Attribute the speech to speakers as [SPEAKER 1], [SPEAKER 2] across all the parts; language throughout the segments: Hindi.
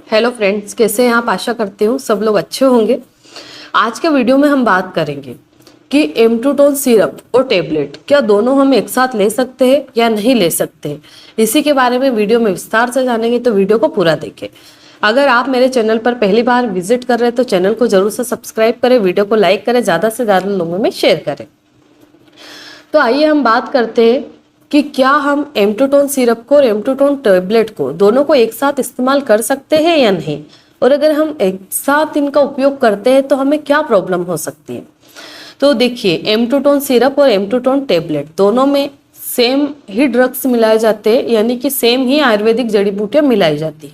[SPEAKER 1] हेलो फ्रेंड्स, कैसे हैं आप? आशा करती हूँ सब लोग अच्छे होंगे। आज के वीडियो में हम बात करेंगे कि एम्टूटोन सिरप और टेबलेट क्या दोनों हम एक साथ ले सकते हैं या नहीं ले सकते हैं। इसी के बारे में वीडियो में विस्तार से जानेंगे, तो वीडियो को पूरा देखें। अगर आप मेरे चैनल पर पहली बार विजिट कर रहे हैं तो चैनल को जरूर से सब्सक्राइब करें, वीडियो को लाइक करें, ज़्यादा से ज़्यादा लोगों में शेयर करें। तो आइए हम बात करते हैं कि क्या हम एम्टूटोन सिरप को और एम्टूटोन टेबलेट को दोनों को एक साथ इस्तेमाल कर सकते हैं या नहीं, और अगर हम एक साथ इनका उपयोग करते हैं तो हमें क्या प्रॉब्लम हो सकती है। तो देखिए, एम्टूटोन सिरप और एम्टूटोन टेबलेट दोनों में सेम ही ड्रग्स मिलाए जाते हैं, यानी कि सेम ही आयुर्वेदिक जड़ी बूटियां मिलाई जाती है।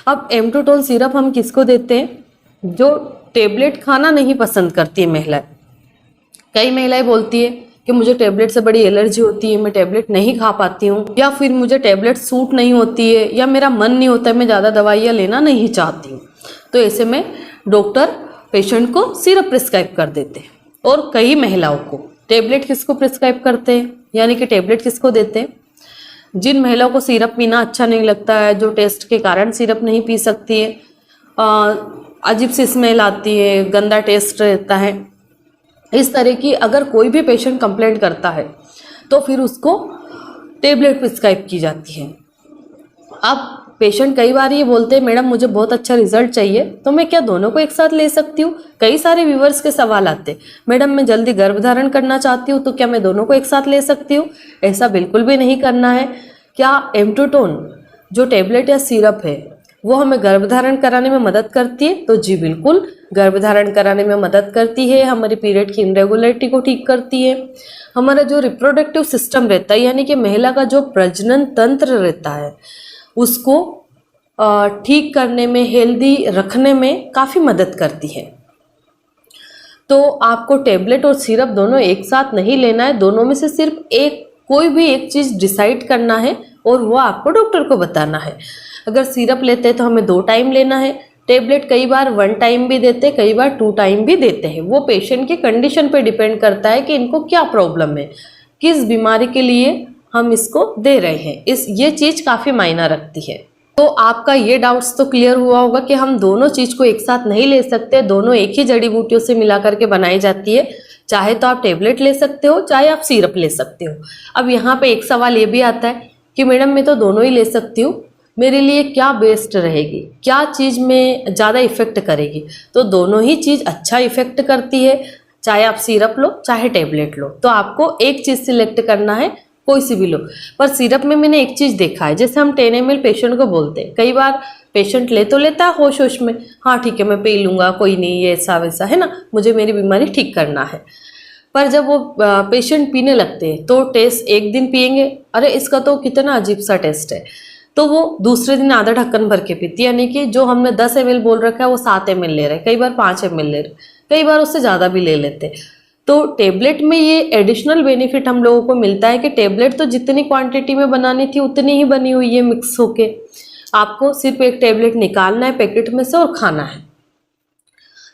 [SPEAKER 1] अब एम्टूटोन सिरप हम किसको देते हैं? जो टेबलेट खाना नहीं पसंद करती है महिलाएं। कई महिलाएं बोलती है कि मुझे टेबलेट से बड़ी एलर्जी होती है, मैं टेबलेट नहीं खा पाती हूँ, या फिर मुझे टेबलेट सूट नहीं होती है, या मेरा मन नहीं होता है, मैं ज़्यादा दवाइयाँ लेना नहीं चाहती हूँ। तो ऐसे में डॉक्टर पेशेंट को सिरप प्रिस्क्राइब कर देते हैं। और कई महिलाओं को टेबलेट किसको प्रिस्क्राइब करते हैं, यानी कि टेबलेट किसको देते हैं? जिन महिलाओं को सिरप पीना अच्छा नहीं लगता है, जो टेस्ट के कारण सिरप नहीं पी सकती है, अजीब सी स्मेल आती है, गंदा टेस्ट रहता है, इस तरह की अगर कोई भी पेशेंट कंप्लेंट करता है तो फिर उसको टेबलेट प्रिस्क्राइब की जाती है। अब पेशेंट कई बार ये बोलते हैं, मैडम मुझे बहुत अच्छा रिजल्ट चाहिए, तो मैं क्या दोनों को एक साथ ले सकती हूँ? कई सारे व्यूवर्स के सवाल आते हैं, मैडम मैं जल्दी गर्भधारण करना चाहती हूँ, तो क्या मैं दोनों को एक साथ ले सकती हूँ? ऐसा बिल्कुल भी नहीं करना है। क्या एम्टूटोन जो टेबलेट या सिरप है वो हमें गर्भधारण कराने में मदद करती है? तो जी बिल्कुल, गर्भधारण कराने में मदद करती है, हमारी पीरियड की इरेगुलरिटी को ठीक करती है, हमारा जो रिप्रोडक्टिव सिस्टम रहता है, यानी कि महिला का जो प्रजनन तंत्र रहता है, उसको ठीक करने में, हेल्दी रखने में काफ़ी मदद करती है। तो आपको टेबलेट और सिरप दोनों एक साथ नहीं लेना है, दोनों में से सिर्फ एक, कोई भी एक चीज़ डिसाइड करना है और वो आपको डॉक्टर को बताना है। अगर सिरप लेते हैं तो हमें 2 टाइम लेना है, टेबलेट कई बार 1 टाइम भी देते हैं, कई बार 2 टाइम भी देते हैं। वो पेशेंट के कंडीशन पे डिपेंड करता है कि इनको क्या प्रॉब्लम है, किस बीमारी के लिए हम इसको दे रहे हैं, ये चीज़ काफ़ी मायना रखती है। तो आपका ये डाउट्स तो क्लियर हुआ होगा कि हम दोनों चीज़ को एक साथ नहीं ले सकते, दोनों एक ही जड़ी बूटियों से मिला करके बनाई जाती है। चाहे तो आप टेबलेट ले सकते हो, चाहे आप सिरप ले सकते हो। अब यहाँ पे एक सवाल ये भी आता है कि मैडम मैं तो दोनों ही ले सकती हूँ, मेरे लिए क्या बेस्ट रहेगी, क्या चीज़ में ज़्यादा इफेक्ट करेगी? तो दोनों ही चीज़ अच्छा इफेक्ट करती है, चाहे आप सिरप लो चाहे टेबलेट लो। तो आपको एक चीज़ सिलेक्ट करना है, कोई सी भी लो। पर सिरप में मैंने एक चीज़ देखा है, जैसे हम 10 ml पेशेंट को बोलते हैं, कई बार पेशेंट ले तो लेता है होश होश में, हाँ ठीक है मैं पी लूँगा, कोई नहीं, ये ऐसा वैसा है ना, मुझे मेरी बीमारी ठीक करना है। पर जब वो पेशेंट पीने लगते हैं तो टेस्ट एक दिन पिएंगे, अरे इसका तो कितना अजीब सा टेस्ट है, तो वो दूसरे दिन आधा ढक्कन भर के पीती है, यानी कि जो हमने 10 ml बोल रखा है वो 7 ml ले रहे हैं, कई बार 5 ml ले रहे, कई बार उससे ज़्यादा भी ले लेते हैं। तो टेबलेट में ये एडिशनल बेनिफिट हम लोगों को मिलता है कि टेबलेट तो जितनी क्वांटिटी में बनानी थी उतनी ही बनी हुई है मिक्स होके, आपको सिर्फ एक टेबलेट निकालना है पैकेट में से और खाना है।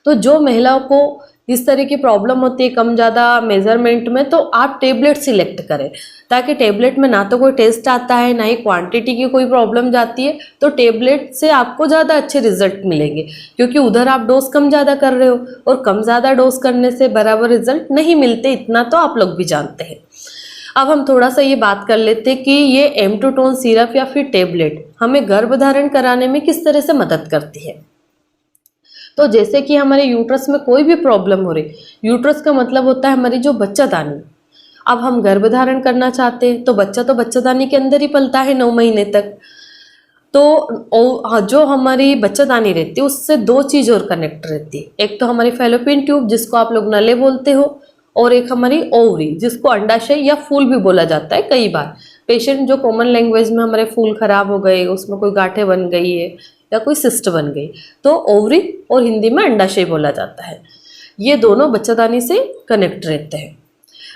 [SPEAKER 1] तो जो महिलाओं को इस तरह की प्रॉब्लम होती है कम ज़्यादा मेजरमेंट में, तो आप टेबलेट सिलेक्ट करें, ताकि टेबलेट में ना तो कोई टेस्ट आता है, ना ही क्वांटिटी की कोई प्रॉब्लम जाती है। तो टेबलेट से आपको ज़्यादा अच्छे रिजल्ट मिलेंगे, क्योंकि उधर आप डोज कम ज़्यादा कर रहे हो, और कम ज़्यादा डोज करने से बराबर रिजल्ट नहीं मिलते, इतना तो आप लोग भी जानते हैं। अब हम थोड़ा सा ये बात कर लेते हैं कि ये एम्टूटोन सिरप या फिर टेबलेट हमें गर्भधारण कराने में किस तरह से मदद करती है। तो जैसे कि हमारे यूट्रस में कोई भी प्रॉब्लम हो रही, यूट्रस का मतलब होता है हमारी जो बच्चादानी। अब हम गर्भधारण करना चाहते हैं तो बच्चा तो बच्चादानी के अंदर ही पलता है 9 महीने तक। तो जो हमारी बच्चादानी रहती है उससे 2 चीज़ और कनेक्ट रहती है, एक तो हमारी फैलोपियन ट्यूब जिसको आप लोग नले बोलते हो, और एक हमारी ओवरी जिसको अंडाशय या फूल भी बोला जाता है। कई बार पेशेंट जो कॉमन लैंग्वेज में हमारे फूल खराब हो गए, उसमें कोई गांठें बन गई है या कोई सिस्ट बन गई, तो ओवरी और हिंदी में अंडाशय बोला जाता है। ये दोनों बच्चादानी से कनेक्ट रहते हैं।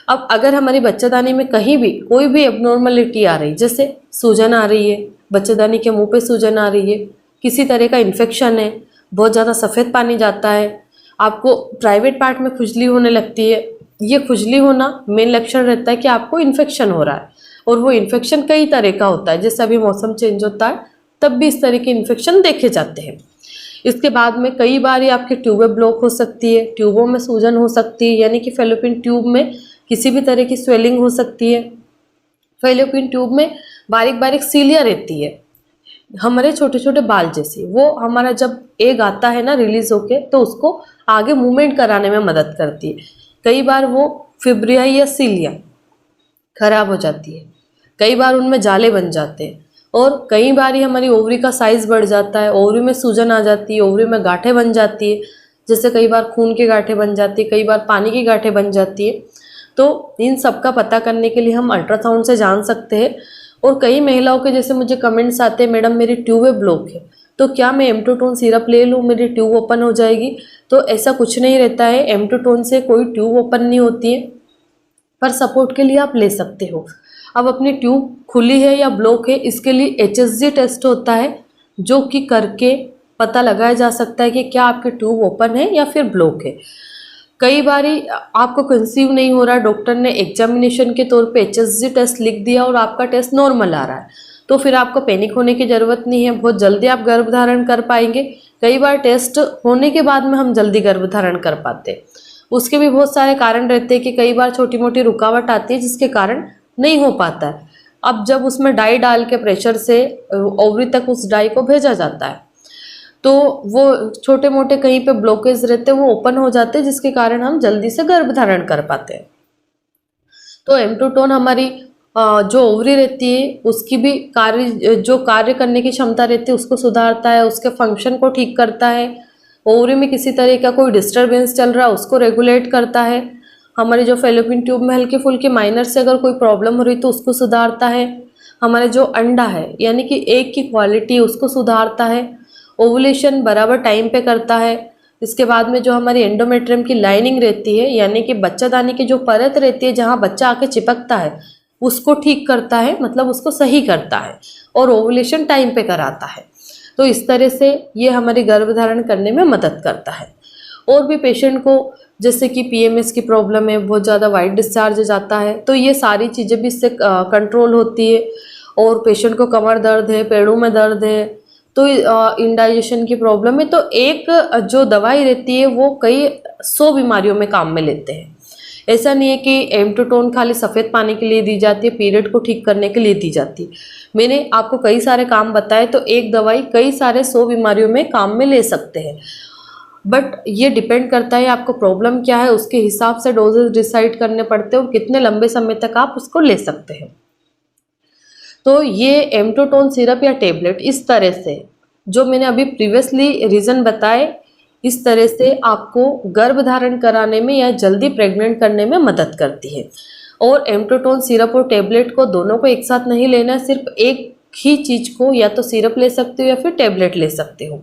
[SPEAKER 1] अब अगर हमारी बच्चादानी में कहीं भी कोई भी एबनॉर्मलिटी आ रही, जैसे सूजन आ रही है, बच्चादानी के मुंह पे सूजन आ रही है, किसी तरह का इन्फेक्शन है, बहुत ज़्यादा सफ़ेद पानी जाता है, आपको प्राइवेट पार्ट में खुजली होने लगती है, ये खुजली होना मेन लक्षण रहता है कि आपको इन्फेक्शन हो रहा है। और वो इन्फेक्शन कई तरह का होता है, जैसे अभी मौसम चेंज होता है तब भी इस तरह के इन्फेक्शन देखे जाते हैं। इसके बाद में कई बार ये आपकी ट्यूबें ब्लॉक हो सकती है, ट्यूबों में सूजन हो सकती है, यानी कि फेलोपियन ट्यूब में किसी भी तरह की स्वेलिंग हो सकती है। फेलोपियन ट्यूब में बारीक बारीक सीलियाँ रहती है, हमारे छोटे छोटे बाल जैसी। वो हमारा जब एग आता है ना रिलीज होके, तो उसको आगे मूवमेंट कराने में मदद करती है। कई बार वो फिब्रिया या सीलिया खराब हो जाती है, कई बार उनमें जाले बन जाते हैं, और कई बार ही हमारी ओवरी का साइज बढ़ जाता है, ओवरी में सूजन आ जाती है, ओवरी में गांठें बन जाती है। जैसे कई बार खून की गांठें बन जाती है, कई बार पानी की गांठें बन जाती है। तो इन सब का पता करने के लिए हम अल्ट्रासाउंड से जान सकते हैं। और कई महिलाओं के जैसे मुझे कमेंट्स आते हैं, मैडम मेरी ट्यूबें ब्लॉक है, तो क्या मैं एम्टोटोन सिरप ले लूँ, मेरी ट्यूब ओपन हो जाएगी? तो ऐसा कुछ नहीं रहता है, एम्टोटोन से कोई ट्यूब ओपन नहीं होती है, पर सपोर्ट के लिए आप ले सकते हो। अब अपनी ट्यूब खुली है या ब्लॉक है, इसके लिए HSG टेस्ट होता है, जो कि करके पता लगाया जा सकता है कि क्या आपकी ट्यूब ओपन है या फिर ब्लॉक है। कई बारी आपको कंसीव नहीं हो रहा, डॉक्टर ने एग्जामिनेशन के तौर पे HSG टेस्ट लिख दिया और आपका टेस्ट नॉर्मल आ रहा है, तो फिर आपको पैनिक होने की ज़रूरत नहीं है, बहुत जल्दी आप गर्भ धारण कर पाएंगे। कई बार टेस्ट होने के बाद में हम जल्दी गर्भ धारण कर पाते हैं। उसके भी बहुत सारे कारण रहते हैं कि कई बार छोटी मोटी रुकावट आती है जिसके कारण नहीं हो पाता है। अब जब उसमें डाई डाल के प्रेशर से ओवरी तक उस डाई को भेजा जाता है, तो वो छोटे मोटे कहीं पे ब्लॉकेज रहते हैं, वो ओपन हो जाते हैं, जिसके कारण हम जल्दी से गर्भ धारण कर पाते हैं। तो एम्टोटोन हमारी जो ओवरी रहती है उसकी भी कार्य करने की क्षमता रहती है उसको सुधारता है, उसके फंक्शन को ठीक करता है। ओवरी में किसी तरह का कोई डिस्टर्बेंस चल रहा है उसको रेगुलेट करता है। हमारी जो फेलोपियन ट्यूब में हल्की फुल्की माइनर से अगर कोई प्रॉब्लम हो रही तो उसको सुधारता है। हमारे जो अंडा है यानी कि एग की क्वालिटी उसको सुधारता है। ओवुलेशन बराबर टाइम पे करता है। इसके बाद में जो हमारी एंडोमेट्रियम की लाइनिंग रहती है यानी कि बच्चादानी की जो परत रहती है जहाँ बच्चा आके चिपकता है उसको ठीक करता है, मतलब उसको सही करता है, और ओवुलेशन टाइम पे कराता है। तो इस तरह से ये हमारी गर्भधारण करने में मदद करता है। और भी पेशेंट को जैसे कि PMS की प्रॉब्लम है, बहुत ज़्यादा वाइट डिस्चार्ज जाता है, तो ये सारी चीज़ें भी इससे कंट्रोल होती है। और पेशेंट को कमर दर्द है, पेड़ों में दर्द है, तो इंडाइजेशन की प्रॉब्लम है, तो एक जो दवाई रहती है वो कई 100 बीमारियों में काम में लेते हैं। ऐसा नहीं है कि एम्टोटोन खाली सफ़ेद पानी के लिए दी जाती है, पीरियड को ठीक करने के लिए दी जाती है। मैंने आपको कई सारे काम बताए, तो एक दवाई कई सारे 100 बीमारियों में काम में ले सकते हैं। बट ये डिपेंड करता है आपको प्रॉब्लम क्या है, उसके हिसाब से डोजेस डिसाइड करने पड़ते हैं और कितने लंबे समय तक आप उसको ले सकते हैं। तो ये एम्टोटोन सिरप या टेबलेट इस तरह से जो मैंने अभी प्रीवियसली रीज़न बताए, इस तरह से आपको गर्भ धारण कराने में या जल्दी प्रेग्नेंट करने में मदद करती है। और एम्टोटोन सिरप और टेबलेट को दोनों को एक साथ नहीं लेना है, सिर्फ एक ही चीज़ को, या तो सिरप ले सकते हो या फिर टेबलेट ले सकते हो।